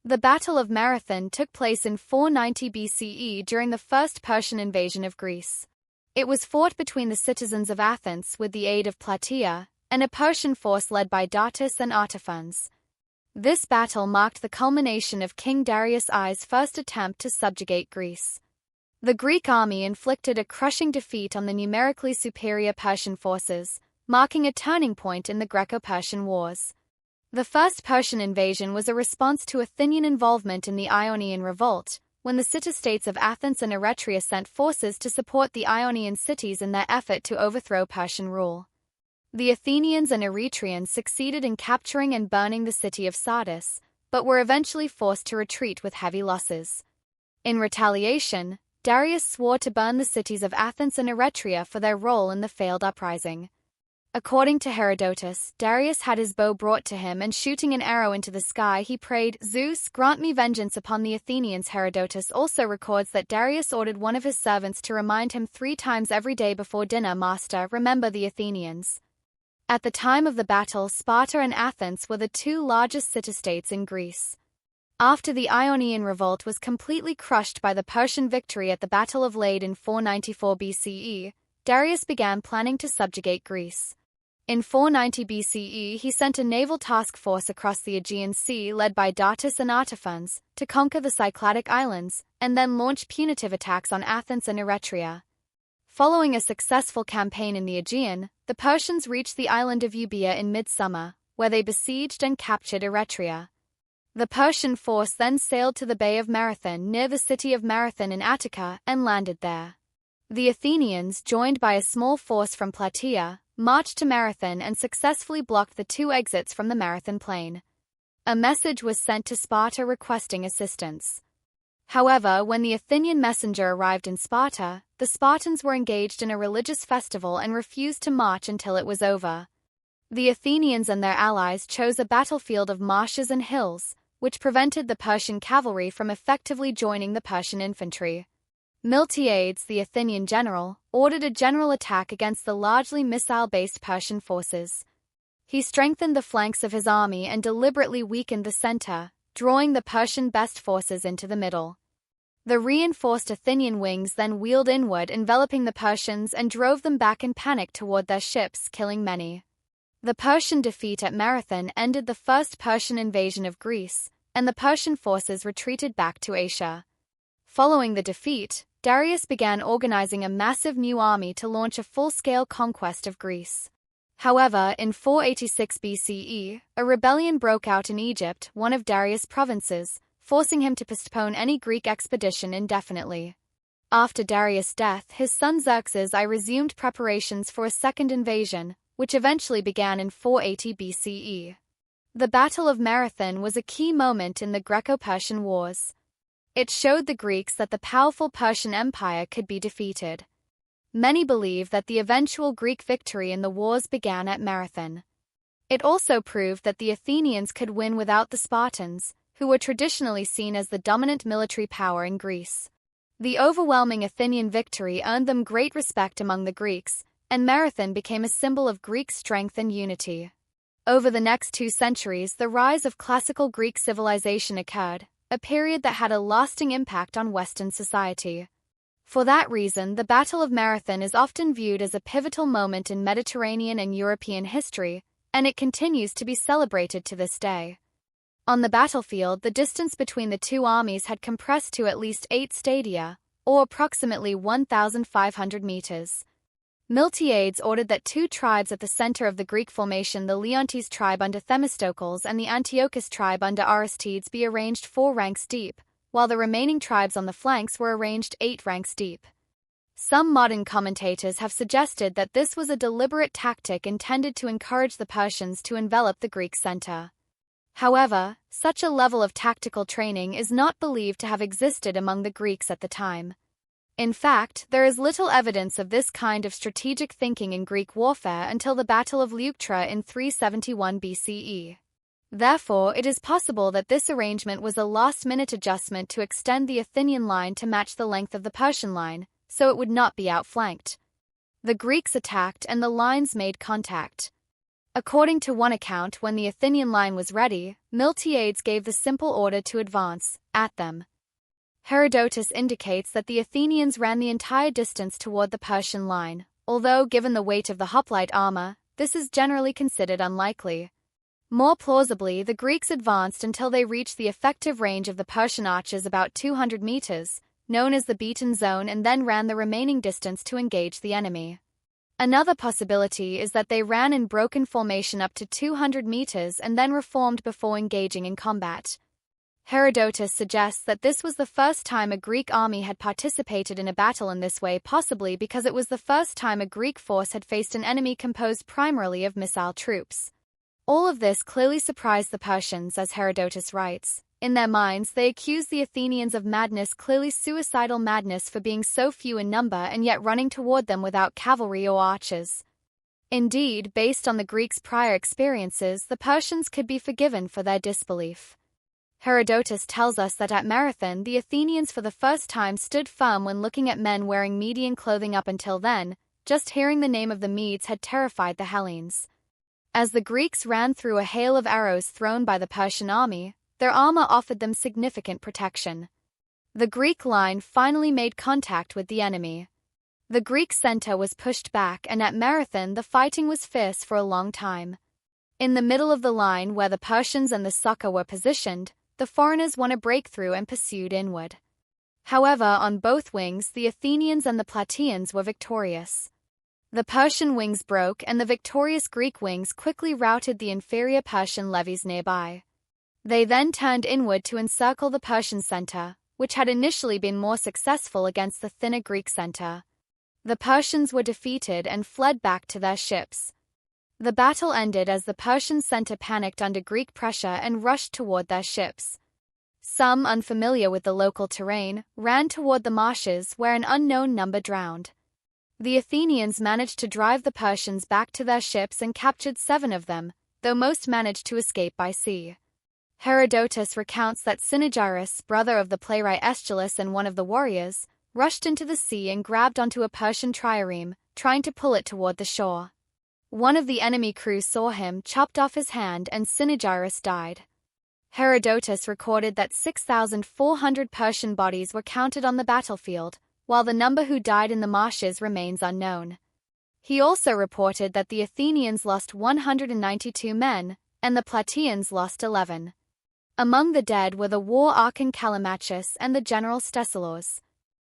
The Battle of Marathon took place in 490 BCE during the first Persian invasion of Greece. It was fought between the citizens of Athens with the aid of Plataea, and a Persian force led by Datis and Artaphons. This battle marked the culmination of King Darius I's first attempt to subjugate Greece. The Greek army inflicted a crushing defeat on the numerically superior Persian forces, marking a turning point in the Greco-Persian Wars. The first Persian invasion was a response to Athenian involvement in the Ionian Revolt, when the city-states of Athens and Eretria sent forces to support the Ionian cities in their effort to overthrow Persian rule. The Athenians and Eretrians succeeded in capturing and burning the city of Sardis, but were eventually forced to retreat with heavy losses. In retaliation, Darius swore to burn the cities of Athens and Eretria for their role in the failed uprising. According to Herodotus, Darius had his bow brought to him and shooting an arrow into the sky he prayed, "Zeus, grant me vengeance upon the Athenians." Herodotus also records that Darius ordered one of his servants to remind him 3 times every day before dinner, "Master, remember the Athenians." At the time of the battle, Sparta and Athens were the 2 largest city-states in Greece. After the Ionian Revolt was completely crushed by the Persian victory at the Battle of Lade in 494 BCE, Darius began planning to subjugate Greece. In 490 BCE, he sent a naval task force across the Aegean Sea led by Datis and Artaphons to conquer the Cycladic Islands, and then launch punitive attacks on Athens and Eretria. Following a successful campaign in the Aegean, the Persians reached the island of Euboea in midsummer, where they besieged and captured Eretria. The Persian force then sailed to the Bay of Marathon near the city of Marathon in Attica and landed there. The Athenians, joined by a small force from Plataea, marched to Marathon and successfully blocked the 2 exits from the Marathon plain. A message was sent to Sparta requesting assistance. However, when the Athenian messenger arrived in Sparta, the Spartans were engaged in a religious festival and refused to march until it was over. The Athenians and their allies chose a battlefield of marshes and hills, which prevented the Persian cavalry from effectively joining the Persian infantry. Miltiades, the Athenian general, ordered a general attack against the largely missile-based Persian forces. He strengthened the flanks of his army and deliberately weakened the center, drawing the Persian best forces into the middle. The reinforced Athenian wings then wheeled inward, enveloping the Persians, and drove them back in panic toward their ships, killing many. The Persian defeat at Marathon ended the first Persian invasion of Greece, and the Persian forces retreated back to Asia. Following the defeat, Darius began organizing a massive new army to launch a full-scale conquest of Greece. However, in 486 BCE, a rebellion broke out in Egypt, one of Darius' provinces, forcing him to postpone any Greek expedition indefinitely. After Darius' death, his son Xerxes I resumed preparations for a second invasion, which eventually began in 480 BCE. The Battle of Marathon was a key moment in the Greco-Persian Wars. It showed the Greeks that the powerful Persian Empire could be defeated. Many believe that the eventual Greek victory in the wars began at Marathon. It also proved that the Athenians could win without the Spartans, who were traditionally seen as the dominant military power in Greece. The overwhelming Athenian victory earned them great respect among the Greeks, and Marathon became a symbol of Greek strength and unity. Over the next 2 centuries, the rise of classical Greek civilization occurred, a period that had a lasting impact on Western society. For that reason, the Battle of Marathon is often viewed as a pivotal moment in Mediterranean and European history, and it continues to be celebrated to this day. On the battlefield, the distance between the 2 armies had compressed to at least 8 stadia, or approximately 1,500 meters. Miltiades ordered that 2 tribes at the center of the Greek formation, the Leontes tribe under Themistocles and the Antiochus tribe under Aristides, be arranged 4 ranks deep, while the remaining tribes on the flanks were arranged 8 ranks deep. Some modern commentators have suggested that this was a deliberate tactic intended to encourage the Persians to envelop the Greek center. However, such a level of tactical training is not believed to have existed among the Greeks at the time. In fact, there is little evidence of this kind of strategic thinking in Greek warfare until the Battle of Leuctra in 371 BCE. Therefore, it is possible that this arrangement was a last-minute adjustment to extend the Athenian line to match the length of the Persian line, so it would not be outflanked. The Greeks attacked and the lines made contact. According to one account, when the Athenian line was ready, Miltiades gave the simple order to advance at them. Herodotus indicates that the Athenians ran the entire distance toward the Persian line, although given the weight of the hoplite armor, this is generally considered unlikely. More plausibly, the Greeks advanced until they reached the effective range of the Persian archers, about 200 meters, known as the beaten zone, and then ran the remaining distance to engage the enemy. Another possibility is that they ran in broken formation up to 200 meters and then reformed before engaging in combat. Herodotus suggests that this was the first time a Greek army had participated in a battle in this way, possibly because it was the first time a Greek force had faced an enemy composed primarily of missile troops. All of this clearly surprised the Persians, as Herodotus writes. In their minds, they accused the Athenians of madness, clearly suicidal madness, for being so few in number and yet running toward them without cavalry or archers. Indeed, based on the Greeks' prior experiences, the Persians could be forgiven for their disbelief. Herodotus tells us that at Marathon, the Athenians for the first time stood firm when looking at men wearing Median clothing. Up until then, just hearing the name of the Medes had terrified the Hellenes. As the Greeks ran through a hail of arrows thrown by the Persian army, their armor offered them significant protection. The Greek line finally made contact with the enemy. The Greek center was pushed back, and at Marathon the fighting was fierce for a long time. In the middle of the line, where the Persians and the succor were positioned, the foreigners won a breakthrough and pursued inward. However, on both wings, the Athenians and the Plataeans were victorious. The Persian wings broke, and the victorious Greek wings quickly routed the inferior Persian levies nearby. They then turned inward to encircle the Persian center, which had initially been more successful against the thinner Greek center. The Persians were defeated and fled back to their ships. The battle ended as the Persian center panicked under Greek pressure and rushed toward their ships. Some, unfamiliar with the local terrain, ran toward the marshes, where an unknown number drowned. The Athenians managed to drive the Persians back to their ships and captured 7 of them, though most managed to escape by sea. Herodotus recounts that Cynaegirus, brother of the playwright Aeschylus and one of the warriors, rushed into the sea and grabbed onto a Persian trireme, trying to pull it toward the shore. One of the enemy crew saw him, chopped off his hand, and Cynaegirus died. Herodotus recorded that 6,400 Persian bodies were counted on the battlefield, while the number who died in the marshes remains unknown. He also reported that the Athenians lost 192 men, and the Plataeans lost 11. Among the dead were the war archon Callimachus and the general Stesilaus.